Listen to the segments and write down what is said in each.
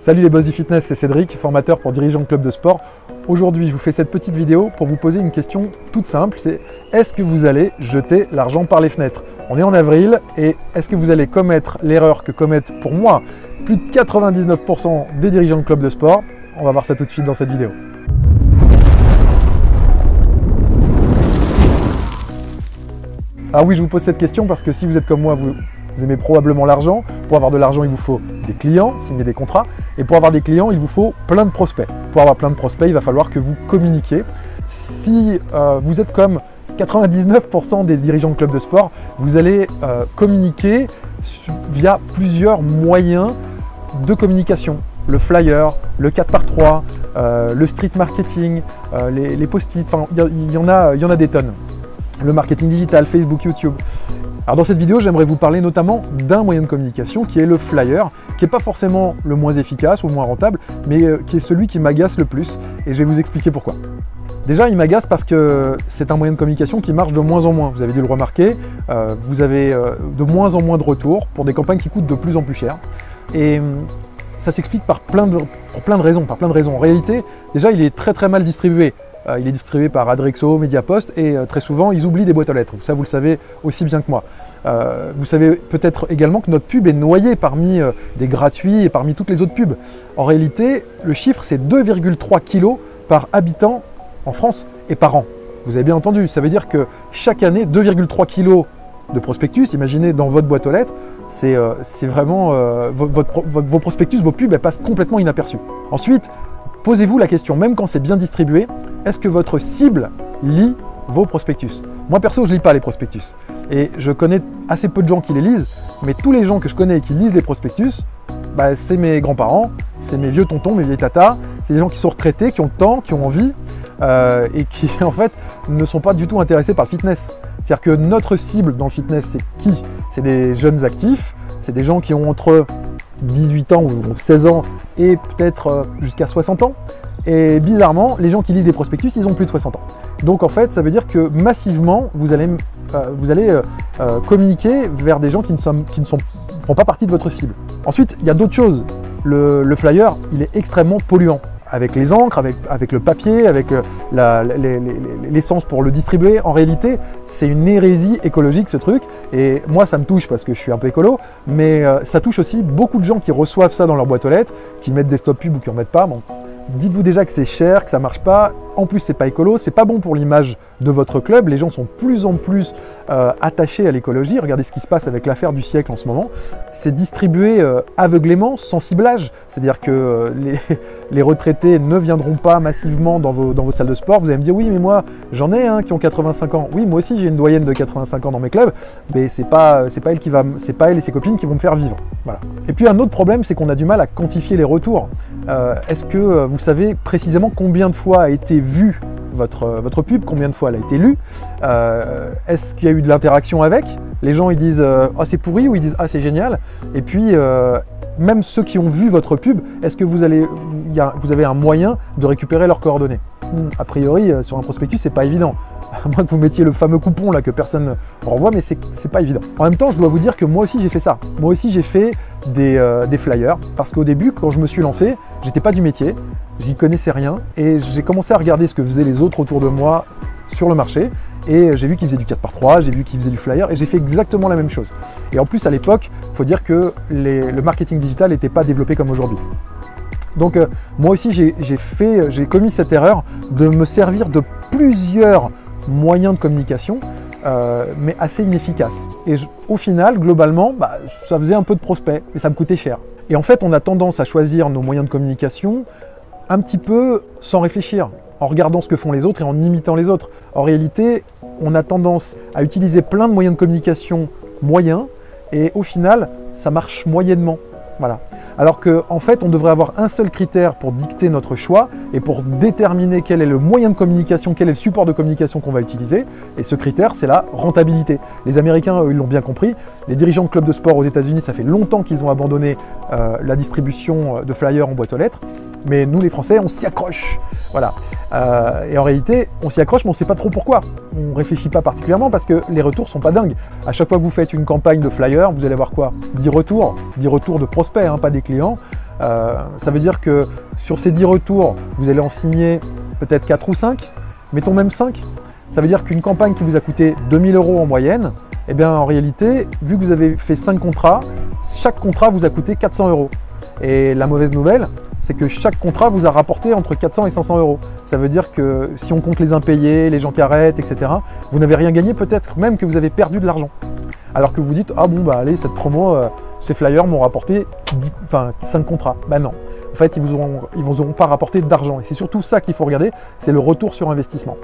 Salut les boss du fitness, c'est Cédric, formateur pour dirigeants de club de sport. Aujourd'hui, je vous fais cette petite vidéo pour vous poser une question toute simple, c'est est-ce que vous allez jeter l'argent par les fenêtres? On est en avril et est-ce que vous allez commettre l'erreur que commettent pour moi plus de 99% des dirigeants de club de sport? On va voir ça tout de suite dans cette vidéo. Alors oui, je vous pose cette question parce que si vous êtes comme moi, vous aimez probablement l'argent. Pour avoir de l'argent, il vous faut des clients, signer des contrats. Et pour avoir des clients, il vous faut plein de prospects. Pour avoir plein de prospects, il va falloir que vous communiquiez. Si vous êtes comme 99% des dirigeants de clubs de sport, vous allez communiquer via plusieurs moyens de communication. Le flyer, le 4x3, le street marketing, les post-it, enfin, il y en a des tonnes. Le marketing digital, Facebook, YouTube. Alors dans cette vidéo, j'aimerais vous parler notamment d'un moyen de communication qui est le flyer, qui n'est pas forcément le moins efficace ou le moins rentable, mais qui est celui qui m'agace le plus, et je vais vous expliquer pourquoi. Déjà, il m'agace parce que c'est un moyen de communication qui marche de moins en moins. Vous avez dû le remarquer, vous avez de moins en moins de retours pour des campagnes qui coûtent de plus en plus cher. Et ça s'explique pour plein de raisons. En réalité, déjà, il est très mal distribué. Il est distribué par Adrexo, Mediapost et très souvent ils oublient des boîtes aux lettres. Ça vous le savez aussi bien que moi. Vous savez peut-être également que notre pub est noyée parmi des gratuits et parmi toutes les autres pubs. En réalité, le chiffre c'est 2,3 kg par habitant en France et par an. Vous avez bien entendu, ça veut dire que chaque année 2,3 kg de prospectus, imaginez dans votre boîte aux lettres, c'est vraiment vos prospectus, vos pubs, elles passent complètement inaperçues. Ensuite, posez-vous la question, même quand c'est bien distribué, est-ce que votre cible lit vos prospectus? Moi perso, je ne lis pas les prospectus. Et je connais assez peu de gens qui les lisent, mais tous les gens que je connais et qui lisent les prospectus, c'est mes grands-parents, c'est mes vieux tontons, mes vieilles tatas, c'est des gens qui sont retraités, qui ont le temps, qui ont envie, et qui en fait ne sont pas du tout intéressés par le fitness. C'est-à-dire que notre cible dans le fitness, c'est qui? C'est des jeunes actifs, c'est des gens qui ont entre 18 ans ou 16 ans et peut-être jusqu'à 60 ans. Et bizarrement, les gens qui lisent des prospectus, ils ont plus de 60 ans. Donc en fait, ça veut dire que massivement, vous allez communiquer vers des gens qui ne font pas partie de votre cible. Ensuite, il y a d'autres choses. Le flyer, il est extrêmement polluant. Avec les encres, avec le papier, avec l'essence pour le distribuer. En réalité, c'est une hérésie écologique ce truc. Et moi, ça me touche parce que je suis un peu écolo, mais ça touche aussi beaucoup de gens qui reçoivent ça dans leur boîte aux lettres, qui mettent des stop pubs ou qui en mettent pas. Bon. Dites-vous déjà que c'est cher, que ça marche pas. En plus, c'est pas écolo, c'est pas bon pour l'image de votre club. Les gens sont de plus en plus attachés à l'écologie. Regardez ce qui se passe avec l'affaire du siècle en ce moment. C'est distribué aveuglément, sans ciblage. C'est-à-dire que les retraités ne viendront pas massivement dans vos salles de sport. Vous allez me dire, oui, mais moi, j'en ai qui ont 85 ans. Oui, moi aussi, j'ai une doyenne de 85 ans dans mes clubs, mais c'est pas elle et ses copines qui vont me faire vivre. Voilà. Et puis, un autre problème, c'est qu'on a du mal à quantifier les retours. Est-ce que vous savez précisément combien de fois a été vue votre pub, combien de fois elle a été lue? Est-ce qu'il y a eu de l'interaction avec? Les gens ils disent oh, c'est pourri ou ils disent ah c'est génial? Et puis même ceux qui ont vu votre pub, est-ce que vous avez un moyen de récupérer leurs coordonnées? A priori, sur un prospectus, c'est pas évident. À moins que vous mettiez le fameux coupon là que personne ne renvoie, mais c'est pas évident. En même temps, je dois vous dire que moi aussi j'ai fait ça. Moi aussi j'ai fait des flyers, parce qu'au début, quand je me suis lancé, j'étais pas du métier, j'y connaissais rien, et j'ai commencé à regarder ce que faisaient les autres autour de moi sur le marché, et j'ai vu qu'ils faisaient du 4x3, j'ai vu qu'ils faisaient du flyer, et j'ai fait exactement la même chose. Et en plus, à l'époque, il faut dire que le marketing digital n'était pas développé comme aujourd'hui. Donc moi aussi j'ai commis cette erreur de me servir de plusieurs moyens de communication, mais assez inefficaces. Et au final, globalement, ça faisait un peu de prospect, et ça me coûtait cher. Et en fait, on a tendance à choisir nos moyens de communication un petit peu sans réfléchir, en regardant ce que font les autres et en imitant les autres. En réalité, on a tendance à utiliser plein de moyens de communication moyens, et au final, ça marche moyennement. Voilà. Alors qu'en fait, on devrait avoir un seul critère pour dicter notre choix et pour déterminer quel est le moyen de communication, quel est le support de communication qu'on va utiliser. Et ce critère, c'est la rentabilité. Les Américains, eux, ils l'ont bien compris. Les dirigeants de clubs de sport aux États-Unis, ça fait longtemps qu'ils ont abandonné la distribution de flyers en boîte aux lettres. Mais nous, les Français, on s'y accroche. Voilà. Et en réalité, on s'y accroche, mais on ne sait pas trop pourquoi. On ne réfléchit pas particulièrement parce que les retours ne sont pas dingues. À chaque fois que vous faites une campagne de flyers, vous allez avoir quoi? 10 retours de prospects, pas des clients. Ça veut dire que sur ces 10 retours, vous allez en signer peut-être 4 ou 5, mettons même 5. Ça veut dire qu'une campagne qui vous a coûté 2000 € en moyenne, eh bien en réalité, vu que vous avez fait 5 contrats, chaque contrat vous a coûté 400 €. Et la mauvaise nouvelle, c'est que chaque contrat vous a rapporté entre 400 et 500 €. Ça veut dire que si on compte les impayés, les gens qui arrêtent, etc., vous n'avez rien gagné, peut-être même que vous avez perdu de l'argent. Alors que vous dites, ah bon, bah allez, cette promo, ces flyers m'ont rapporté 5 contrats. Bah non, en fait, ils vous auront pas rapporté d'argent. Et c'est surtout ça qu'il faut regarder, c'est le retour sur investissement.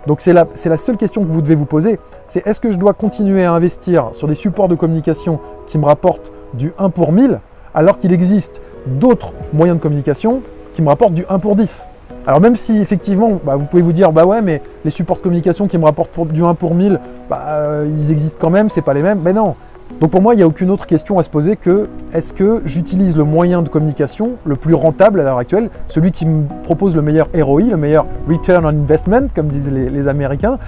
Donc c'est la seule question que vous devez vous poser, c'est est-ce que je dois continuer à investir sur des supports de communication qui me rapportent du 1 pour 1000, alors qu'il existe d'autres moyens de communication qui me rapportent du 1 pour 10. Alors même si effectivement, vous pouvez vous dire, bah ouais, mais les supports de communication qui me rapportent du 1 pour 1000, ils existent quand même, c'est pas les mêmes. Mais non. Donc pour moi, il n'y a aucune autre question à se poser que est-ce que j'utilise le moyen de communication le plus rentable à l'heure actuelle, celui qui me propose le meilleur ROI, le meilleur Return on Investment, comme disent les Américains,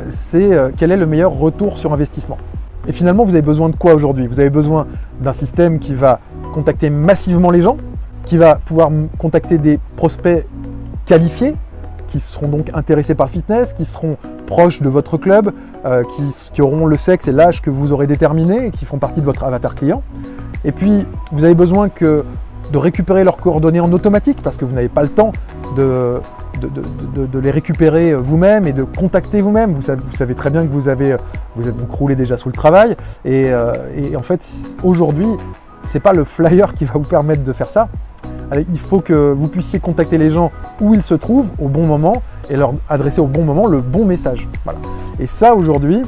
c'est quel est le meilleur retour sur investissement. Et finalement, vous avez besoin de quoi aujourd'hui? Vous avez besoin d'un système qui va contacter massivement les gens, qui va pouvoir contacter des prospects qualifiés, qui seront donc intéressés par le fitness, qui seront proches de votre club, qui auront le sexe et l'âge que vous aurez déterminé et qui font partie de votre avatar client. Et puis, vous avez besoin de récupérer leurs coordonnées en automatique parce que vous n'avez pas le temps de les récupérer vous-même et de contacter vous-même. Vous savez très bien que vous croulez déjà sous le travail. Et en fait, aujourd'hui, ce n'est pas le flyer qui va vous permettre de faire ça. Alors, il faut que vous puissiez contacter les gens où ils se trouvent au bon moment et leur adresser au bon moment le bon message. Voilà. Et ça, aujourd'hui,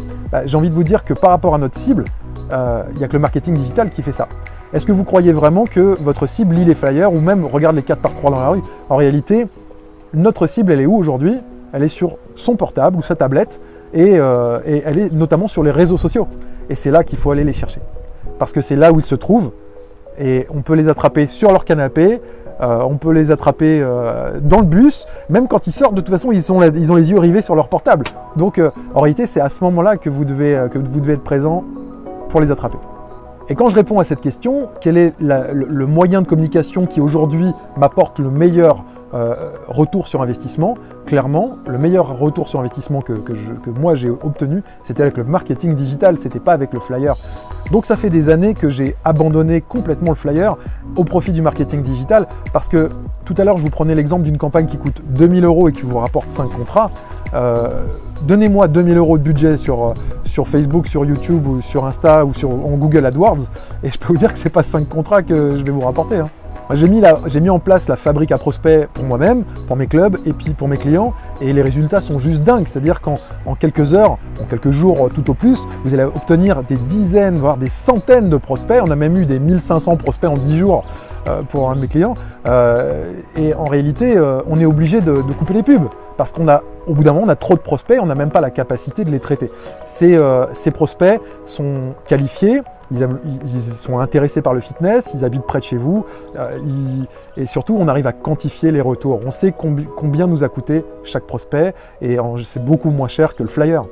j'ai envie de vous dire que par rapport à notre cible, il n'y a que le marketing digital qui fait ça. Est-ce que vous croyez vraiment que votre cible lit les flyers ou même regarde les 4x3 dans la rue? En réalité, notre cible, elle est où aujourd'hui? Elle est sur son portable ou sa tablette et elle est notamment sur les réseaux sociaux. Et c'est là qu'il faut aller les chercher. Parce que c'est là où ils se trouvent et on peut les attraper sur leur canapé, on peut les attraper dans le bus, même quand ils sortent, de toute façon, ils ont les yeux rivés sur leur portable. Donc en réalité, c'est à ce moment-là que vous devez être présent pour les attraper. Et quand je réponds à cette question, quel est le moyen de communication qui aujourd'hui m'apporte le meilleur retour sur investissement? Clairement, le meilleur retour sur investissement que moi j'ai obtenu, c'était avec le marketing digital, c'était pas avec le flyer. Donc ça fait des années que j'ai abandonné complètement le flyer au profit du marketing digital parce que tout à l'heure je vous prenais l'exemple d'une campagne qui coûte 2000 € et qui vous rapporte 5 contrats. Donnez-moi 2000 € de budget sur Facebook, sur YouTube ou sur Insta ou en Google AdWords et je peux vous dire que c'est pas 5 contrats que je vais vous rapporter. Hein. J'ai mis en place la fabrique à prospects pour moi-même, pour mes clubs et puis pour mes clients et les résultats sont juste dingues. C'est-à-dire qu'en quelques heures, en quelques jours tout au plus, vous allez obtenir des dizaines, voire des centaines de prospects. On a même eu des 1500 prospects en 10 jours pour un de mes clients. Et en réalité, on est obligé de couper les pubs parce qu'au bout d'un moment, on a trop de prospects, on n'a même pas la capacité de les traiter. Ces prospects sont qualifiés, ils sont intéressés par le fitness, ils habitent près de chez vous, et surtout, on arrive à quantifier les retours. On sait combien nous a coûté chaque prospect, et c'est beaucoup moins cher que le flyer.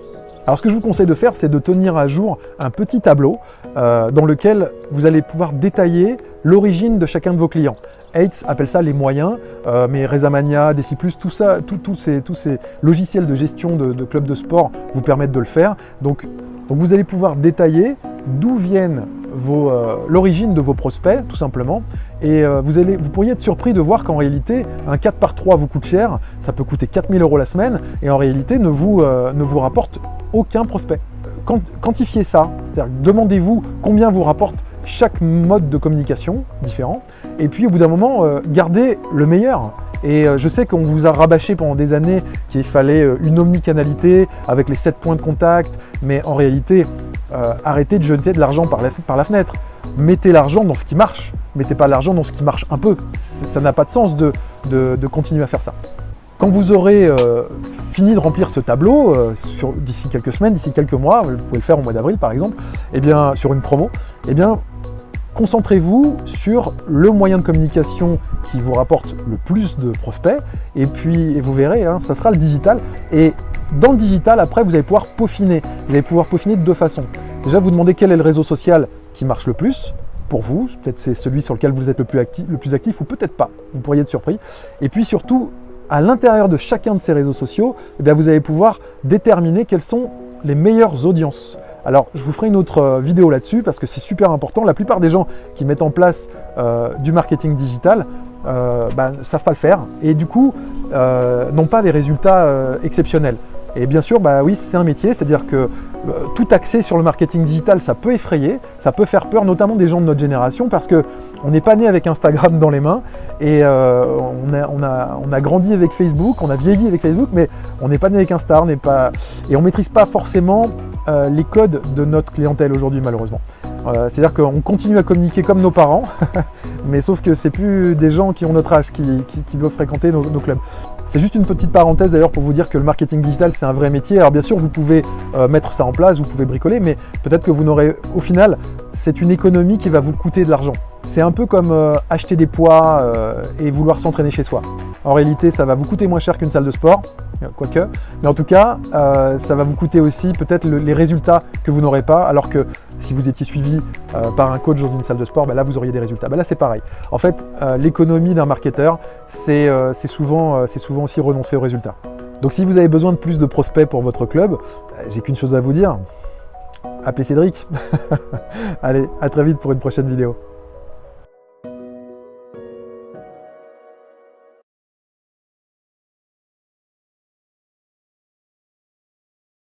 Alors ce que je vous conseille de faire, c'est de tenir à jour un petit tableau dans lequel vous allez pouvoir détailler l'origine de chacun de vos clients. Heights appelle ça les moyens, mais Rezamania, Deciplus, tous ces logiciels de gestion de clubs de sport vous permettent de le faire. Donc vous allez pouvoir détailler d'où viennent l'origine de vos prospects, tout simplement. Et vous pourriez être surpris de voir qu'en réalité, un 4x3 vous coûte cher, ça peut coûter 4000 € la semaine, et en réalité ne vous rapporte aucun prospect. Quantifiez ça, c'est-à-dire demandez-vous combien vous rapporte chaque mode de communication différent, et puis au bout d'un moment, gardez le meilleur. Et je sais qu'on vous a rabâché pendant des années qu'il fallait une omnicanalité avec les 7 points de contact, mais en réalité, arrêtez de jeter de l'argent par la fenêtre. Mettez l'argent dans ce qui marche, mettez pas l'argent dans ce qui marche un peu. Ça n'a pas de sens de continuer à faire ça. Quand vous aurez fini de remplir ce tableau, d'ici quelques semaines, d'ici quelques mois, vous pouvez le faire au mois d'avril par exemple, et bien, sur une promo, et bien, concentrez-vous sur le moyen de communication qui vous rapporte le plus de prospects, et puis vous verrez, ça sera le digital. Et dans le digital, après, vous allez pouvoir peaufiner. Vous allez pouvoir peaufiner de deux façons. Déjà, vous demandez quel est le réseau social qui marche le plus. pour vous. Peut-être c'est celui sur lequel vous êtes le plus actif ou peut-être pas. Vous pourriez être surpris. Et puis surtout, à l'intérieur de chacun de ces réseaux sociaux, eh bien, vous allez pouvoir déterminer quelles sont les meilleures audiences. Alors, je vous ferai une autre vidéo là-dessus parce que c'est super important. La plupart des gens qui mettent en place du marketing digital ne savent pas le faire et du coup n'ont pas des résultats exceptionnels. Et bien sûr, oui, c'est un métier, c'est-à-dire que tout axé sur le marketing digital, ça peut effrayer, ça peut faire peur, notamment des gens de notre génération, parce qu'on n'est pas né avec Instagram dans les mains, et on a grandi avec Facebook, on a vieilli avec Facebook, mais on n'est pas né avec Insta, et on ne maîtrise pas forcément les codes de notre clientèle aujourd'hui, malheureusement. C'est-à-dire qu'on continue à communiquer comme nos parents, mais sauf que c'est plus des gens qui ont notre âge qui doivent fréquenter nos clubs. C'est juste une petite parenthèse d'ailleurs pour vous dire que le marketing digital c'est un vrai métier. Alors bien sûr vous pouvez mettre ça en place, vous pouvez bricoler, mais peut-être que vous n'aurez, au final, c'est une économie qui va vous coûter de l'argent. C'est un peu comme acheter des poids et vouloir s'entraîner chez soi. En réalité ça va vous coûter moins cher qu'une salle de sport, quoique, mais en tout cas ça va vous coûter aussi peut-être les résultats que vous n'aurez pas, alors que si vous étiez suivi par un coach dans une salle de sport, là vous auriez des résultats. Là c'est pareil. En fait, l'économie d'un marketeur, c'est souvent aussi renoncer aux résultats. Donc si vous avez besoin de plus de prospects pour votre club, j'ai qu'une chose à vous dire, appelez Cédric. Allez, à très vite pour une prochaine vidéo.